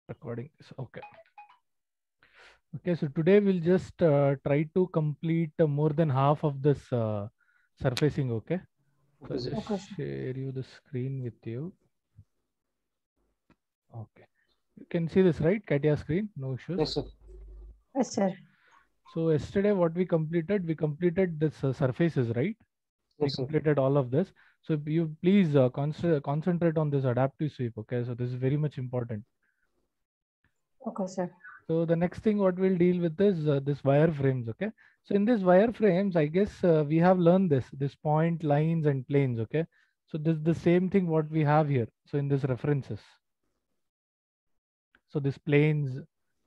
Recording is okay. Okay, so today we'll just try to complete more than half of this surfacing. Okay, so Okay, I'll sir. just Okay, sir. share you the screen with you. Okay, you can see this, right? Katia screen, no issues. Yes, sir. Yes, sir. So yesterday what we completed this surfaces, right? We Yes, sir. completed all of this. So you please concentrate on this adaptive sweep. Okay, so this is very much important. Okay, sir. So the next thing what we'll deal with is this wireframes. Okay. So in this wireframes, I guess we have learned this point, lines and planes. Okay. So this is the same thing what we have here. So in this references. So this planes,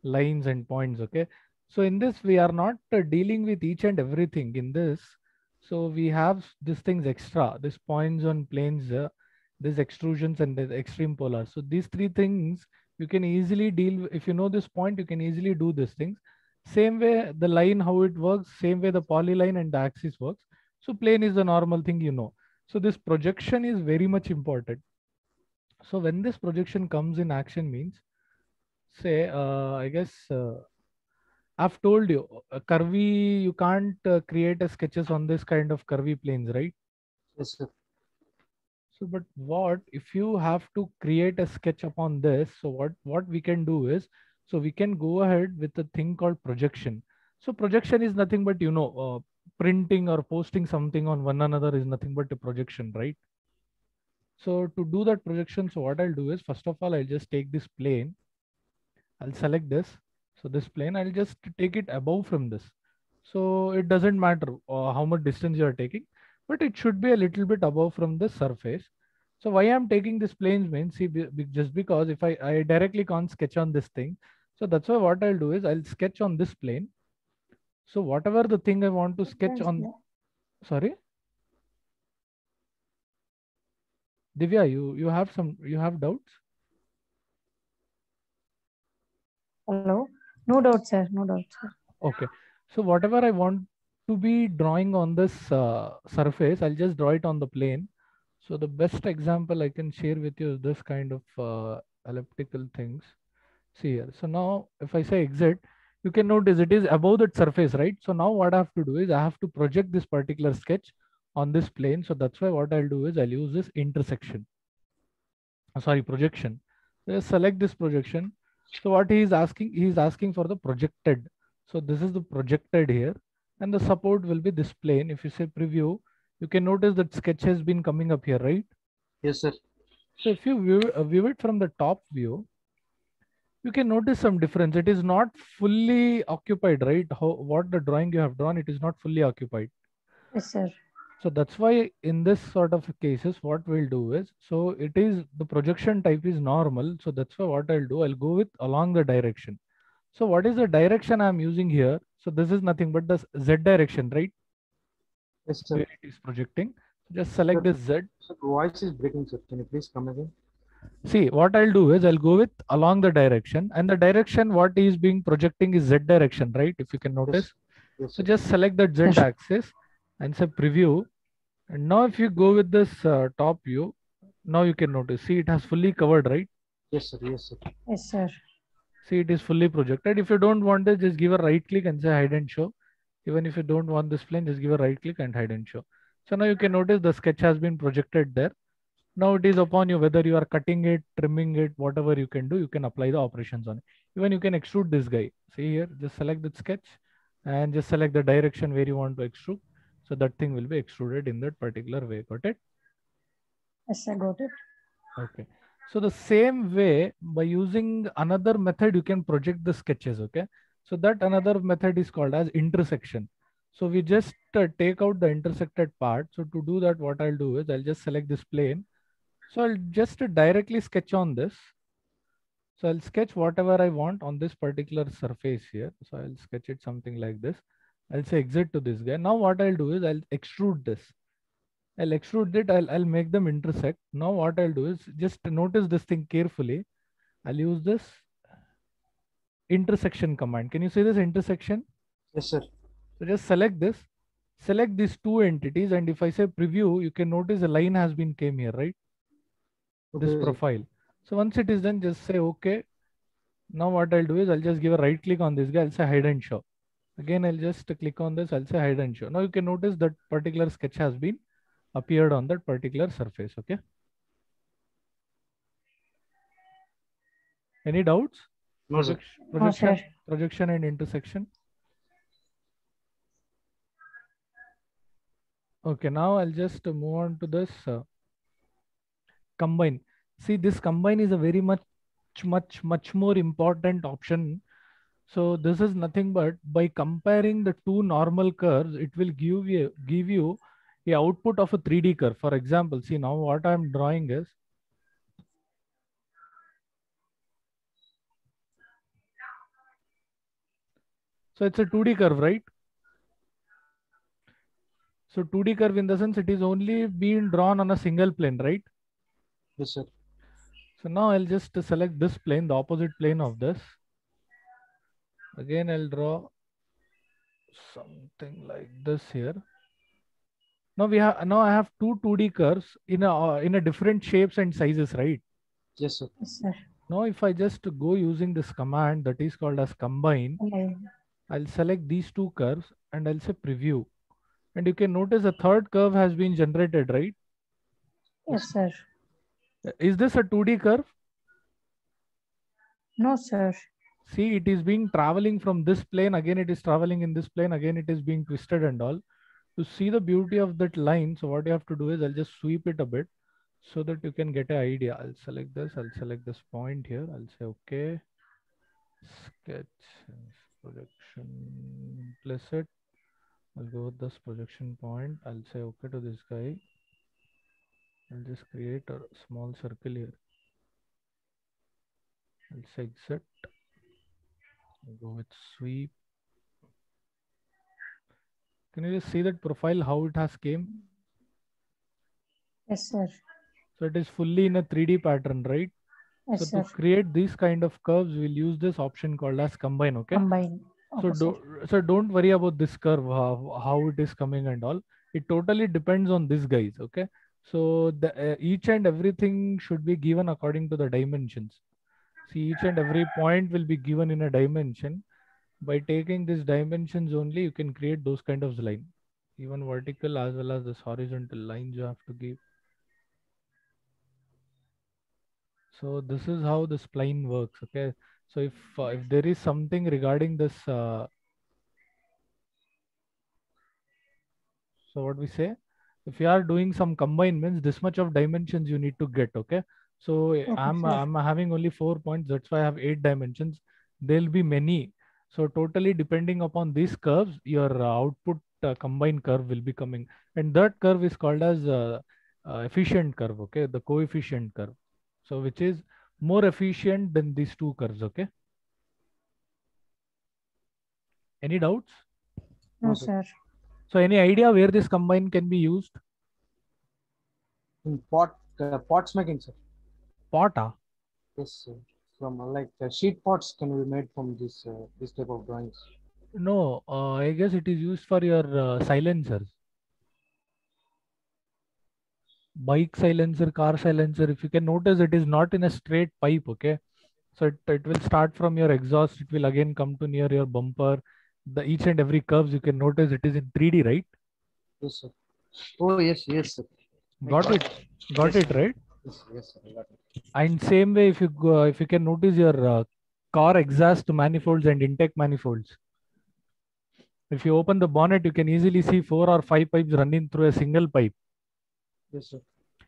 lines and points. Okay. So in this, we are not dealing with each and everything in this. So we have these things extra, this points on planes, this extrusions and the extreme polar. So these three things you can easily deal. If you know this point, you can easily do these things. Same way the line, how it works, same way the polyline and the axis works. So plane is the normal thing, you know. So this projection is very much important. So when this projection comes in action means, say, I guess I've told you, curvy, you can't create a sketches on this kind of curvy planes, right? Yes, sir. So, but what if you have to create a sketch upon this? So what we can do is, so we can go ahead with a thing called projection. So projection is nothing but, you know, printing or posting something on one another is nothing but a projection, right? So to do that projection, so what I'll do is, first of all, I'll just take this plane. I'll select this. So this plane, I'll just take it above from this. So it doesn't matter how much distance you are taking, but it should be a little bit above from the surface. So why I'm taking this planes means, see, just because if I directly can't sketch on this thing. So that's why what I'll do is I'll sketch on this plane. So whatever the thing I want to sketch Friends, on, sorry, Divya, you have doubts? hello. No doubt, sir. No doubt, sir. Okay. So whatever I want to be drawing on this surface, I'll just draw it on the plane. So the best example I can share with you is this kind of elliptical things. See here. So now if I say exit, you can notice it is above that surface, right? So now what I have to do is I have to project this particular sketch on this plane. So that's why what I'll do is I'll use this intersection. Sorry, projection. So just select this projection. So what he is asking for the projected. So this is the projected here, and the support will be this plane. If you say preview, you can notice that sketch has been coming up here, right? Yes, sir. So if you view it from the top view, you can notice some difference. It is not fully occupied, right? What the drawing you have drawn, it is not fully occupied. Yes, sir. So that's why in this sort of cases, what we'll do is, so it is the projection type is normal. So that's why what I'll do, I'll go with along the direction. So what is the direction I'm using here? So this is nothing but the Z direction, right? Yes, sir. Where it is projecting. So just select Sir, this Z. sir, voice is breaking, sir. Can you please come again? See, what I'll do is I'll go with along the direction, and the direction what is being projecting is Z direction, right? If you can Yes. notice. Yes, So sir. just select that Z Yes. axis and say preview. And now if you go with this top view, now you can notice, see it has fully covered, right? Yes, sir. Yes, sir. Yes, sir. See it is fully projected. If you don't want it, just give a right click and say hide and show. Even if you don't want this plane, just give a right click and hide and show. So now you can notice the sketch has been projected there. Now it is upon you whether you are cutting it, trimming it, whatever you can do, you can apply the operations on it. Even you can extrude this guy. See here, just select the sketch and just select the direction where you want to extrude. So that thing will be extruded in that particular way. Got it? Yes, I got it. Okay. So the same way, by using another method, you can project the sketches. Okay. So that another method is called as intersection. So we just take out the intersected part. So to do that, what I'll do is I'll just select this plane. So I'll just directly sketch on this. So I'll sketch whatever I want on this particular surface here. So I'll sketch it something like this. I'll say exit to this guy. Now what I'll do is I'll extrude this. I'll extrude it. I'll make them intersect. Now what I'll do is just notice this thing carefully. I'll use this intersection command. Can you see this intersection? Yes, sir. So just select this, select these two entities. And if I say preview, you can notice a line has been came here, right? This Okay, sir. profile. So once it is done, just say okay. Now what I'll do is I'll just give a right click on this guy. I'll say hide and show. Again, I'll just click on this. I'll say hide and show. Now you can notice that particular sketch has been appeared on that particular surface. Okay. Any doubts? No, sir. Projection, sir. projection and intersection. Okay, now I'll just move on to this combine. See, this combine is a very much more important option. So this is nothing but by comparing the two normal curves, it will give you a output of a 3D curve. For example, see now what I'm drawing is, so it's a 2D curve, right? So 2D curve in the sense it is only being drawn on a single plane, right? Yes, sir. So now I'll just select this plane, the opposite plane of this. Again, I'll draw something like this here. Now I have two 2D curves in a different shapes and sizes, right? Yes, sir. Yes, sir. Now if I just go using this command that is called as combine, I'll select these two curves and I'll say preview. And you can notice a third curve has been generated, right? Yes, sir. Is this a 2D curve? No, sir. See, it is being traveling from this plane. Again, it is traveling in this plane. Again, it is being twisted and all. To see the beauty of that line, so what you have to do is I'll just sweep it a bit so that you can get an idea. I'll select this. I'll select this point here. I'll say okay. Sketch projection. Place it. I'll go with this projection point. I'll say okay to this guy. I'll just create a small circle here. I'll say exit. I'll go with sweep. Can you just see that profile, how it has came? Yes, sir. So it is fully in a 3D pattern, right? Yes, so sir. to create these kind of curves, we'll use this option called as combine, okay? Combine. So, Okay, so don't worry about this curve, how it is coming and all. It totally depends on these guys, okay? So the each and everything should be given according to the dimensions. See, each and every point will be given in a dimension. By taking these dimensions only, you can create those kind of line. Even vertical as well as this horizontal lines you have to give. So this is how the spline works, okay? So if there is something regarding this, so what we say, if you are doing some combine means this much of dimensions you need to get, okay? So I'm having only 4 points, that's why I have 8 dimensions. There'll be many. So totally depending upon these curves, your output combined curve will be coming, and that curve is called as efficient curve, okay? The coefficient curve. So which is more efficient than these two curves, okay? Any doubts? No, sir. So any idea where this combine can be used? In pots making, sir. Pot, Yes, sir. From like sheet pots can be made from this type of drawings. No, I guess it is used for your silencers. Bike silencer, car silencer. If you can notice, it is not in a straight pipe, okay? So it will start from your exhaust. It will again come to near your bumper. The each and every curves you can notice it is in 3D, right? Yes, sir. Oh, yes, yes, sir. Got it. Got Yes, it, right? Yes, sir. I got it. And same way, if you can notice your car exhaust manifolds and intake manifolds. If you open the bonnet, you can easily see 4 or 5 pipes running through a single pipe. Yes, sir.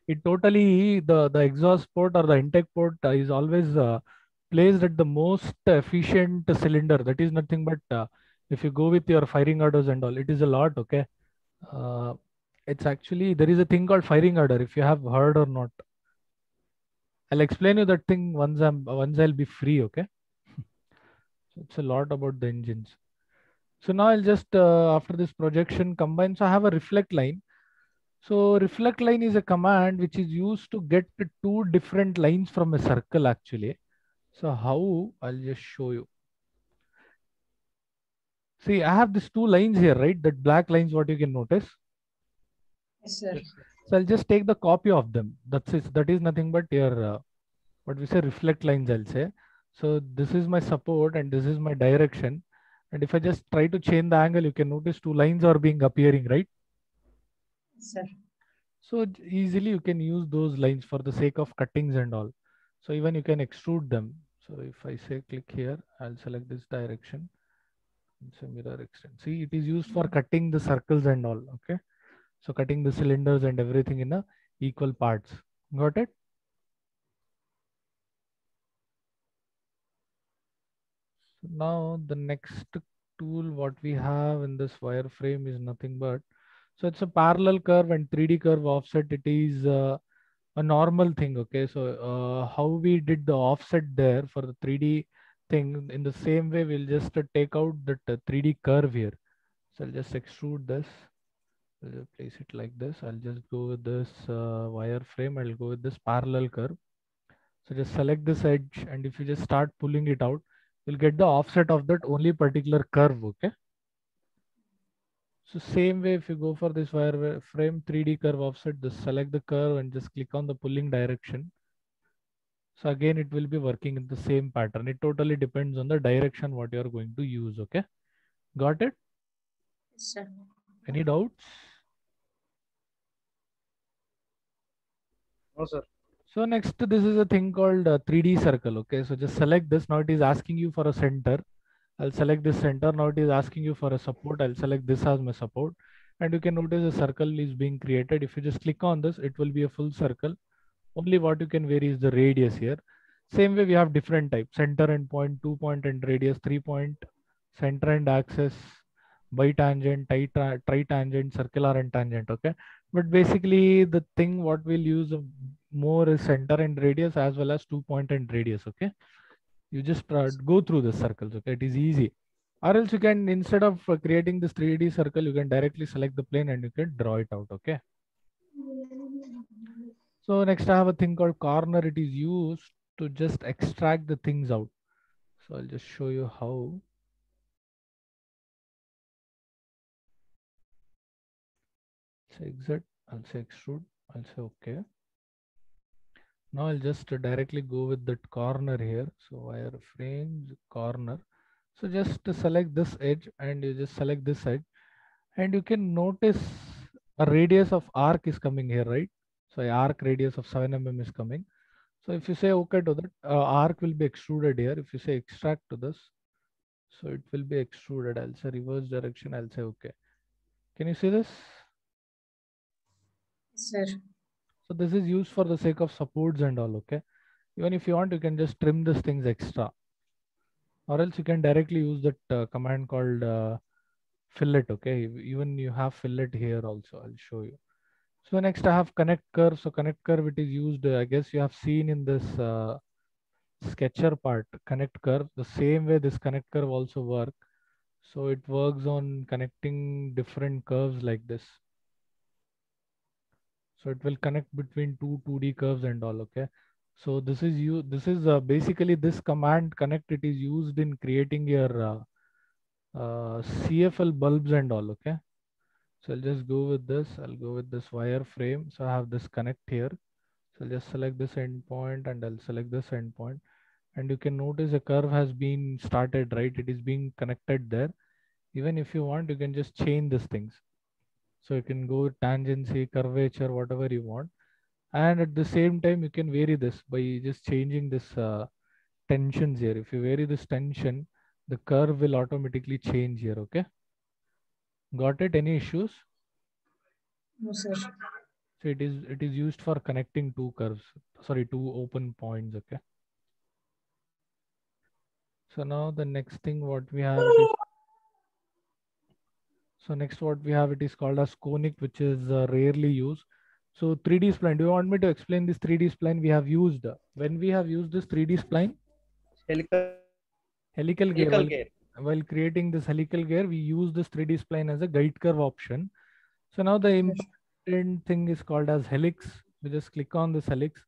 It totally, the exhaust port or the intake port is always placed at the most efficient cylinder. That is nothing but if you go with your firing orders and all, it is a lot, okay? It's actually, there is a thing called firing order, if you have heard or not. I'll explain you that thing once I'll be free, okay? So it's a lot about the engines. So now I'll just, after this projection combine, so I have a reflect line. So reflect line is a command which is used to get the two different lines from a circle actually. So how, I'll just show you. See, I have these two lines here, right? That black lines, what you can notice. Yes, sir. So I'll just take the copy of them. That's it. That is nothing but your, what we say, reflect lines, I'll say. So this is my support and this is my direction. And if I just try to change the angle, you can notice two lines are being appearing, right? Sir. So easily you can use those lines for the sake of cuttings and all. So even you can extrude them. So if I say click here, I'll select this direction. So mirror extend. See, it is used for cutting the circles and all. Okay. So cutting the cylinders and everything in a equal parts. Got it? So now the next tool what we have in this wireframe is nothing but, so it's a parallel curve and 3D curve offset. It is a normal thing. Okay, so how we did the offset there for the 3D thing, in the same way we'll just take out that 3D curve here. So I'll just extrude this. I'll just place it like this. I'll just go with this wireframe. I'll go with this parallel curve. So just select this edge, and if you just start pulling it out, you'll get the offset of that only particular curve. Okay. So same way, if you go for this wireframe 3D curve offset, just select the curve and just click on the pulling direction. So again, it will be working in the same pattern. It totally depends on the direction what you are going to use. Okay. Got it? Yes, sir. Any doubts? No, sir. So next, this is a thing called 3D circle. Okay. So just select this. Now it is asking you for a center. I'll select this center. Now it is asking you for a support. I'll select this as my support. And you can notice a circle is being created. If you just click on this, it will be a full circle. Only what you can vary is the radius here. Same way we have different types: center and point, 2 point and radius, 3 point, center and axis, bitangent, tritangent, circular and tangent. Okay. But basically the thing what we'll use more is center and radius as well as 2 point and radius. Okay. You just go through the circles. Okay. It is easy. Or else you can, instead of creating this 3D circle, you can directly select the plane and you can draw it out. Okay. So next I have a thing called corner. It is used to just extract the things out. So I'll just show you how. Say exit, I'll say extrude, I'll say okay. Now I'll just directly go with that corner here. So wireframes corner. So just select this edge and you just select this edge, and you can notice a radius of arc is coming here, right? So a arc radius of 7 mm is coming. So if you say okay to that, arc will be extruded here. If you say extract to this, so it will be extruded. I'll say reverse direction. I'll say okay. Can you see this? Sir. So this is used for the sake of supports and all. Okay. Even if you want, you can just trim these things extra, or else you can directly use that command called fillet. Okay. Even you have fillet here also. I'll show you. So next I have connect curve. So connect curve, it is used, I guess you have seen in this sketcher part, connect curve. The same way this connect curve also work. So it works on connecting different curves like this. So it will connect between two 2D curves and all. Okay. So this is you. This is basically this command connect. It is used in creating your CFL bulbs and all. Okay. So I'll just go with this. I'll go with this wireframe. So I have this connect here. So I'll just select this endpoint and I'll select this endpoint. And you can notice a curve has been started, right? It is being connected there. Even if you want, you can just change these things. So you can go tangency, curvature, whatever you want. And at the same time, you can vary this by just changing this tensions here. If you vary this tension, the curve will automatically change here. Okay. Got it? Any issues? No, sir. So it is used for connecting two curves. Sorry, two open points. Okay. So now the next thing what we have it is, so next what we have, it is called as conic, which is rarely used. So 3D spline. Do you want me to explain this 3D spline we have used? When we have used this 3D spline? Helical gear. While creating this helical gear, we use this 3D spline as a guide curve option. So now the important thing is called as helix. We just click on this helix.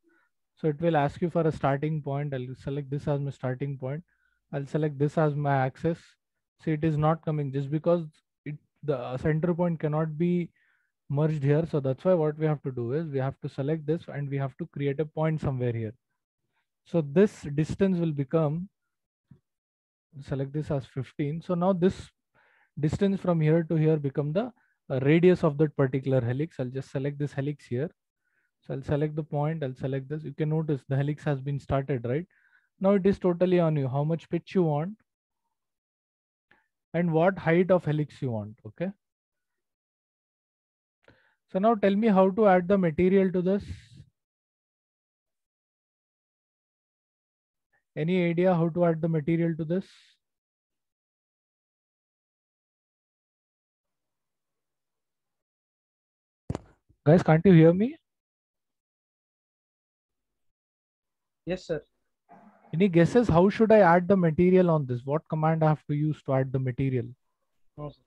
So it will ask you for a starting point. I'll select this as my starting point. I'll select this as my axis. See, it is not coming just because the center point cannot be merged here. So that's why what we have to do is we have to select this and we have to create a point somewhere here. So this distance will become select this as 15. So now this distance from here to here become the radius of that particular helix. I'll just select this helix here. So I'll select the point, I'll select this. You can notice the helix has been started, right? Now it is totally on you, how much pitch you want and what height of helix you want, okay? So now tell me how to add the material to this. Any idea how to add the material to this? Guys, can't you hear me? Yes, sir. Any guesses? How should I add the material on this? What command I have to use to add the material? No, sir.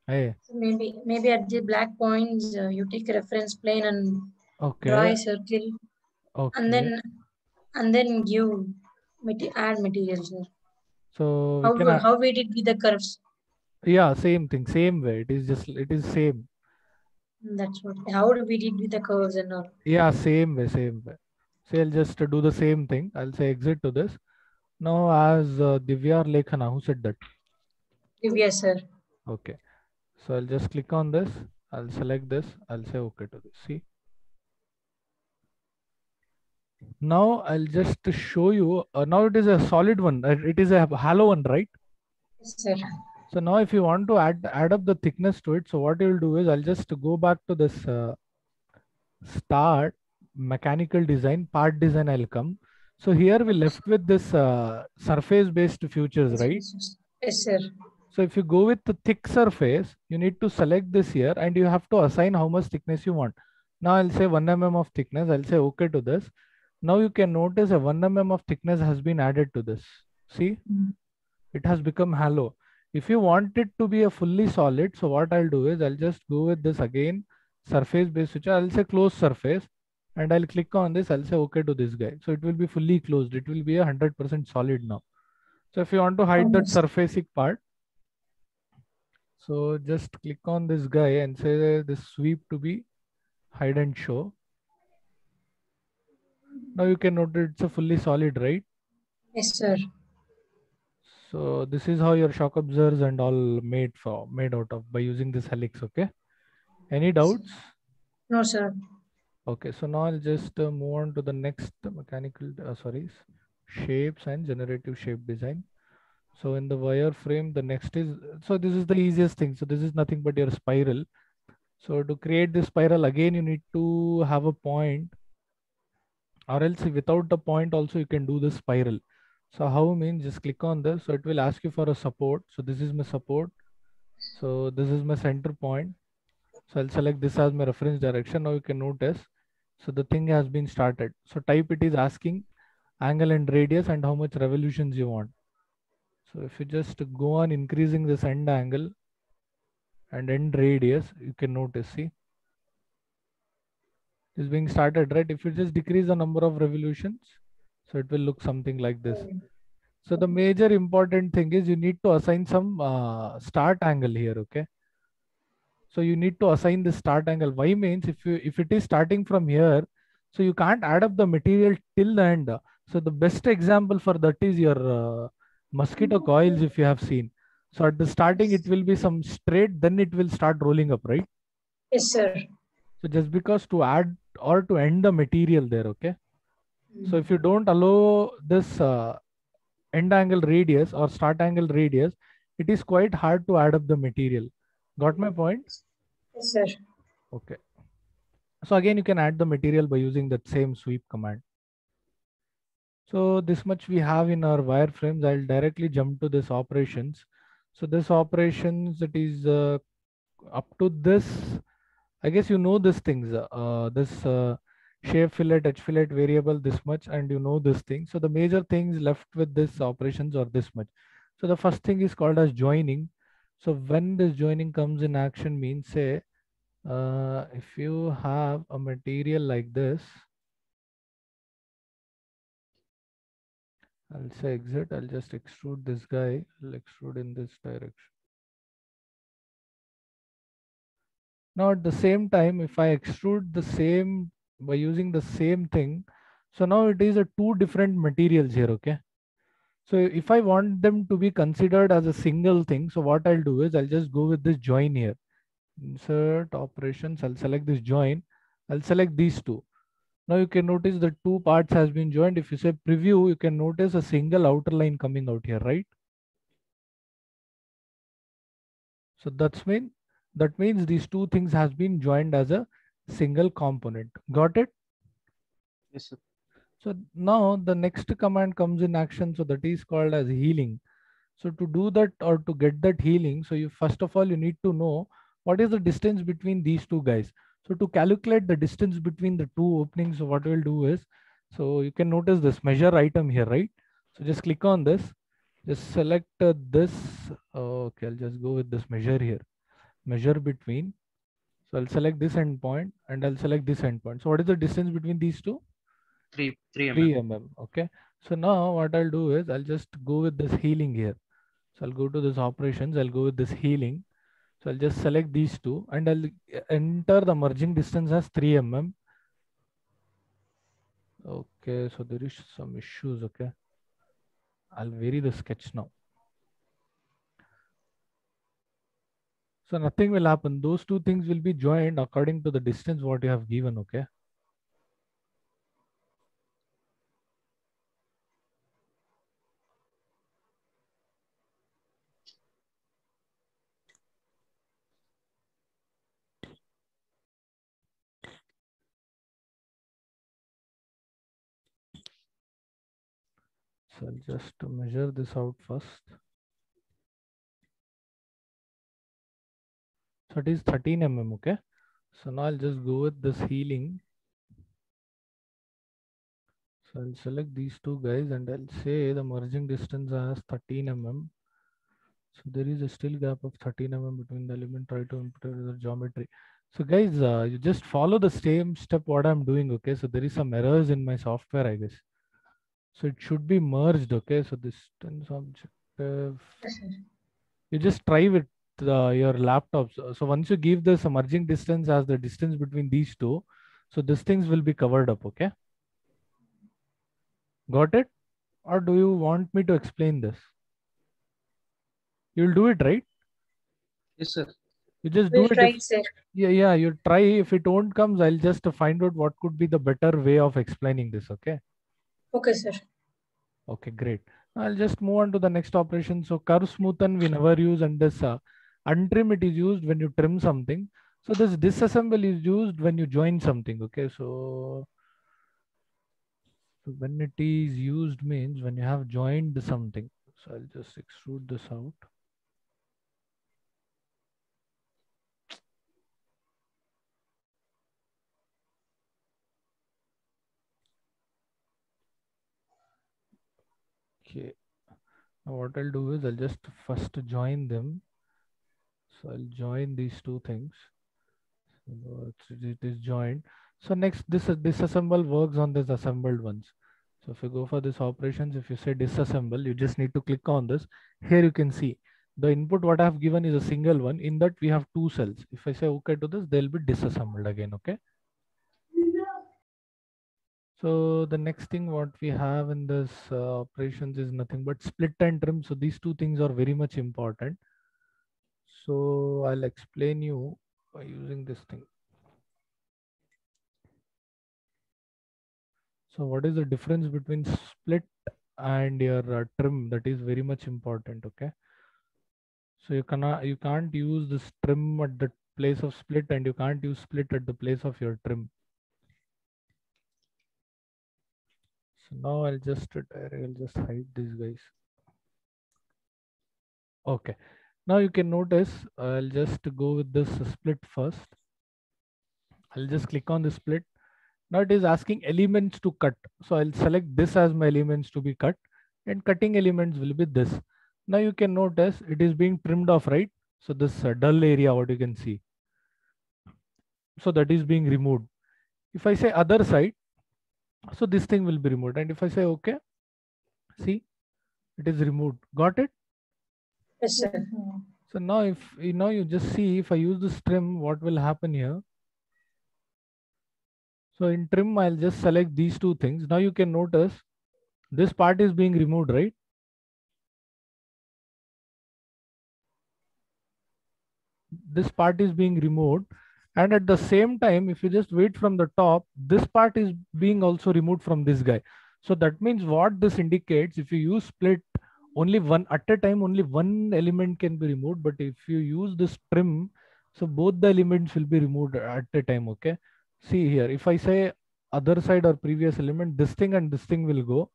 Hey, So maybe at the black points you take a reference plane and draw okay, a circle, okay. and then give add materials. Sir. So we can, How we did with the curves. yeah, same thing, same way. It is just, it is same. That's what. How do we did with the curves and all? Yeah, same way, same way. So I'll just do the same thing. I'll say exit to this. Now as Divya or Lekhana, who said that? Yes, sir. Okay. So I'll just click on this. I'll select this. I'll say okay to this. See. Now I'll just show you. Now it is a solid one. It is a hollow one, right? Yes, sir. So now if you want to add up the thickness to it, so what you'll do is I'll just go back to this start mechanical design, part design. I'll come. So here we left with this surface based features, right? Yes, sir. So if you go with the thick surface, you need to select this here and you have to assign how much thickness you want. Now I'll say 1 mm of thickness. I'll say okay to this. Now you can notice a 1 mm of thickness has been added to this. See, it has become hollow. If you want it to be a fully solid, so what I'll do is I'll just go with this again, surface based switch. I'll say close surface and I'll click on this. I'll say okay to this guy. So it will be fully closed. It will be 100% solid now. So if you want to hide that surfacing part, so just click on this guy and say this sweep to be hide and show. Now you can note it's a fully solid, right? Yes, sir. So this is how your shock absorbers and all made out of by using this helix. Okay. Any doubts? No, sir. Okay. So now I'll just move on to the next mechanical, shapes and generative shape design. So in the wireframe, the next is, so this is the easiest thing. So this is nothing but your spiral. So to create this spiral again, you need to have a point, or else without the point also you can do the spiral. So how means just click on this. So it will ask you for a support. So this is my support. So this is my center point. So I'll select this as my reference direction. Now you can notice. So the thing has been started. So type it is asking angle and radius and how much revolutions you want. So if you just go on increasing this end angle and end radius, you can notice, see, is being started, right? If you just decrease the number of revolutions, so it will look something like this. So the major important thing is you need to assign some start angle here, okay? So you need to assign the start angle. Why means if it is starting from here, so you can't add up the material till the end. So the best example for that is your mosquito coils, if you have seen. So at the starting, it will be some straight, then it will start rolling up, right? Yes, sir. So just because to add or to end the material there, okay? So if you don't allow this end angle radius or start angle radius, it is quite hard to add up the material. Got my point? Yes, sir. Okay. So again, you can add the material by using that same sweep command. So this much we have in our wireframes. I'll directly jump to this operations. So this operations, it is up to this. I guess you know these things. This shape fillet, edge fillet variable, this much, and you know this thing. So the major things left with this operations are this much. So the first thing is called as joining. So when this joining comes in action means, say, if you have a material like this, I'll say exit, I'll just extrude this guy, I'll extrude in this direction. Now at the same time, if I extrude the same by using the same thing, so now it is a two different materials here, okay? So if I want them to be considered as a single thing, so what I'll do is I'll just go with this join here. Insert operations, I'll select this join. I'll select these two. Now you can notice the two parts has been joined. If you say preview, you can notice a single outer line coming out here, right? So that means these two things has been joined as a single component. Got it? Yes, sir. So now the next command comes in action. So that is called as healing. So to do that or to get that healing, so you first of all, you need to know what is the distance between these two guys. So to calculate the distance between the two openings, so what we'll do is, so you can notice this measure item here, right? So just click on this, just select this. Okay, I'll just go with this measure here. Measure between. So I'll select this endpoint and I'll select this endpoint. So what is the distance between these two? 3 mm. 3 mm. Okay. So now what I'll do is I'll just go with this healing here. So I'll go to this operations. I'll go with this healing. So I'll just select these two and I'll enter the merging distance as 3 mm. Okay. So there is some issues. Okay. I'll vary the sketch now. So nothing will happen. Those two things will be joined according to the distance what you have given. Okay. So I'll just measure this out first. So it is 13 mm. Okay. So now I'll just go with this healing. So I'll select these two guys and I'll say the merging distance as 13 mm. So there is a still gap of 13 mm between the element. Try to input the geometry. So guys, you just follow the same step what I'm doing. Okay. So there is some errors in my software, I guess. So it should be merged. Okay. So distance objective. Yes, sir. You just try with your laptops. So once you give this merging distance as the distance between these two, so these things will be covered up. Okay. Got it? Or do you want me to explain this? You'll do it, right? Yes, sir. You just We'll do it. try If, it, sir. yeah, you try. If it won't comes, I'll just find out what could be the better way of explaining this. Okay. Okay, sir. Okay, great. I'll just move on to the next operation. So curve smoothen we never use, and this untrim it is used when you trim something. So this disassemble is used when you join something. Okay, so when it is used means when you have joined something. So I'll just extrude this out. Okay. Now what I'll do is I'll just first join them. So I'll join these two things. So it is joined. So next this disassemble works on this assembled ones. So if you go for this operations, if you say disassemble, you just need to click on this. Here you can see the input what I have given is a single one. In that we have two cells. If I say okay to this, they'll be disassembled again. Okay. So the next thing what we have in this operations is nothing but split and trim. So these two things are very much important. So I'll explain you by using this thing. So what is the difference between split and your trim? That is very much important. Okay. So you can't use this trim at the place of split, and you can't use split at the place of your trim. So now I'll just hide these guys. Okay. Now you can notice I'll just go with this split first. I'll just click on the split. Now it is asking elements to cut. So I'll select this as my elements to be cut, and cutting elements will be this. Now you can notice it is being trimmed off, right? So this dull area, what you can see. So that is being removed. If I say other side, so this thing will be removed. And if I say okay, see, it is removed. Got it? Yes, sir. So now if you just see, if I use this trim, what will happen here? So in trim, I'll just select these two things. Now you can notice this part is being removed, right? this part is being removed, and at the same time, if you just wait from the top, this part is being also removed from this guy. So that means what this indicates, if you use split, only one at a time, only one element can be removed. But if you use this trim, so both the elements will be removed at a time. Okay. See here, if I say other side or previous element, this thing and this thing will go.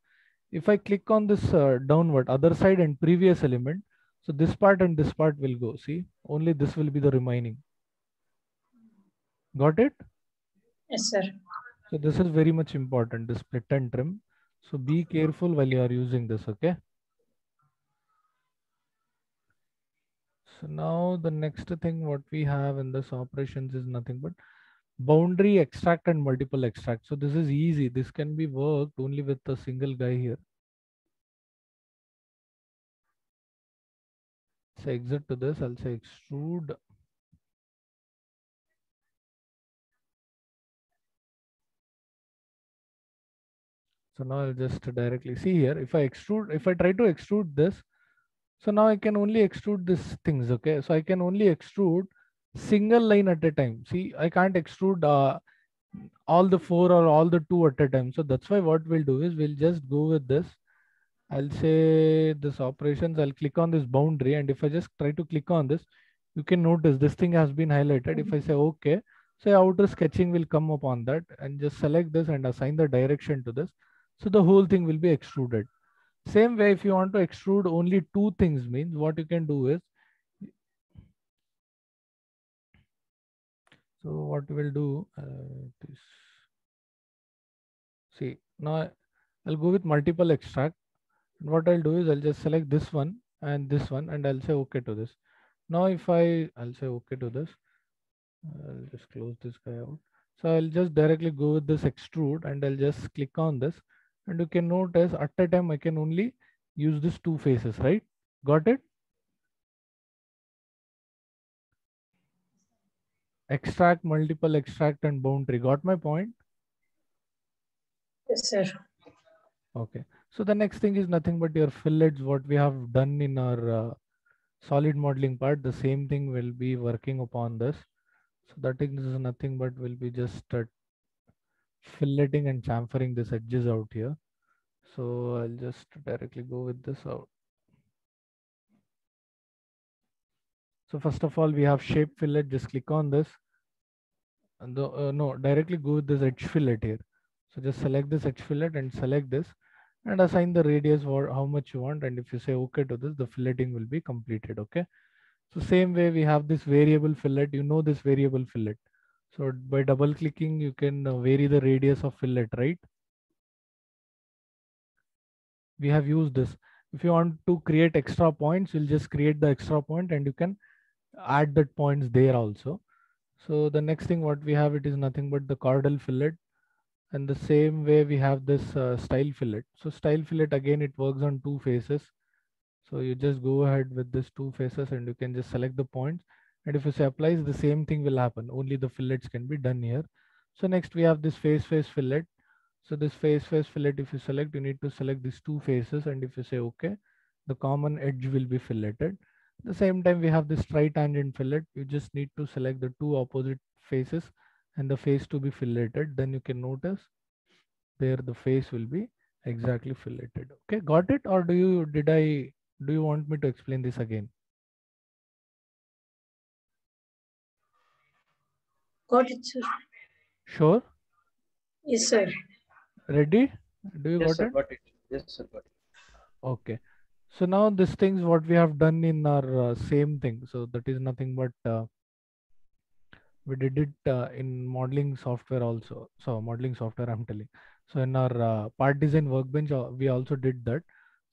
If I click on this downward, other side and previous element, so this part and this part will go. See, only this will be the remaining. Got it? Yes, sir. So this is very much important, the split and trim. So be careful while you are using this, okay? So now the next thing what we have in this operations is nothing but boundary extract and multiple extract. So this is easy. This can be worked only with a single guy here. So exit to this, I'll say extrude. So now I'll just directly see here. If I try to extrude this, so now I can only extrude these things. Okay. So I can only extrude single line at a time. See, I can't extrude all the 4 or all the 2 at a time. So that's why what we'll do is we'll just go with this. I'll say this operations, I'll click on this boundary. And if I just try to click on this, you can notice this thing has been highlighted. If I say okay, so outer sketching will come upon that, and just select this and assign the direction to this. So the whole thing will be extruded. Same way, if you want to extrude only 2 things, means what you can do is, so what we'll do is, see, now I'll go with multiple extract. And what I'll do is I'll just select this one and this one, and I'll say okay to this. Now if I'll say okay to this, I'll just close this guy out. So I'll just directly go with this extrude, and I'll just click on this, and you can notice at a time I can only use this 2 faces, right? Got it? Extract, multiple extract, and boundary. Got my point? Yes, sir. Okay. So the next thing is nothing but your fillets, what we have done in our solid modeling part. The same thing will be working upon this. So that is nothing but will be just filleting and chamfering this edges out here. So I'll just directly go with this out. So first of all, we have shape fillet. Just click on this. And no, directly go with this edge fillet here. So just select this edge fillet and select this, and assign the radius for how much you want. And if you say okay to this, the filleting will be completed. Okay. So same way we have this variable fillet. You know this variable fillet. So by double clicking, you can vary the radius of fillet, right? We have used this. If you want to create extra points, you'll just create the extra point, and you can add that points there also. So the next thing what we have, it is nothing but the caudal fillet. And the same way we have this style fillet. So style fillet, again, it works on 2 faces. So you just go ahead with this 2 faces, and you can just select the points. And if you say applies, the same thing will happen. Only the fillets can be done here. So next we have this face fillet. So this face fillet, if you select, you need to select these 2 faces. And if you say okay, the common edge will be filleted. At the same time, we have this tritangent fillet. You just need to select the 2 opposite faces and the face to be filleted. Then you can notice there the face will be exactly filleted. Okay, got it? Or do you want me to explain this again? Got it, sir. Sure. Yes, sir. Ready? Do you Yes, got sir, it? got it. Yes, sir, got it. Okay. So now this things what we have done in our same thing. So that is nothing but we did it in modeling software also. So modeling software, I'm telling. So in our part design workbench, we also did that.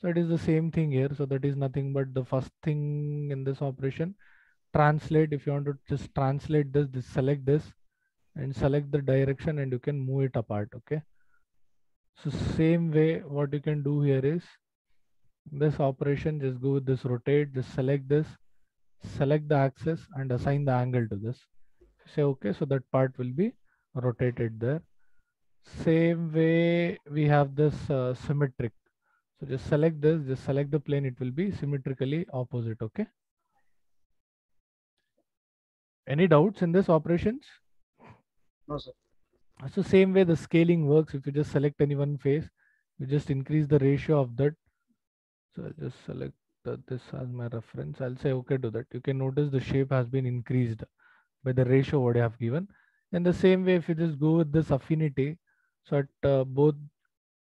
So it is the same thing here. So that is nothing but the first thing in this operation. Translate. If you want to just translate this select this and select the direction, and you can move it apart. Okay. So same way, what you can do here is this operation, just go with this rotate, just select this, select the axis and assign the angle to this. Say okay, so that part will be rotated there. Same way we have this symmetric. So just select this, just select the plane, it will be symmetrically opposite. Okay. Any doubts in this operations? No, sir. So same way the scaling works. If you just select any one face, you just increase the ratio of that. So I'll just select this as my reference. I'll say okay to that. You can notice the shape has been increased by the ratio what I have given. In the same way, if you just go with this affinity, so at both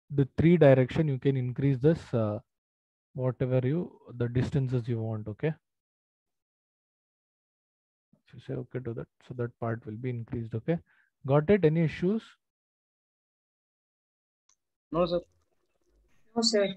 the 3 direction, you can increase this whatever the distances you want. Okay. If you say okay to that, so that part will be increased. Okay. Got it? Any issues? No, sir. No, sir.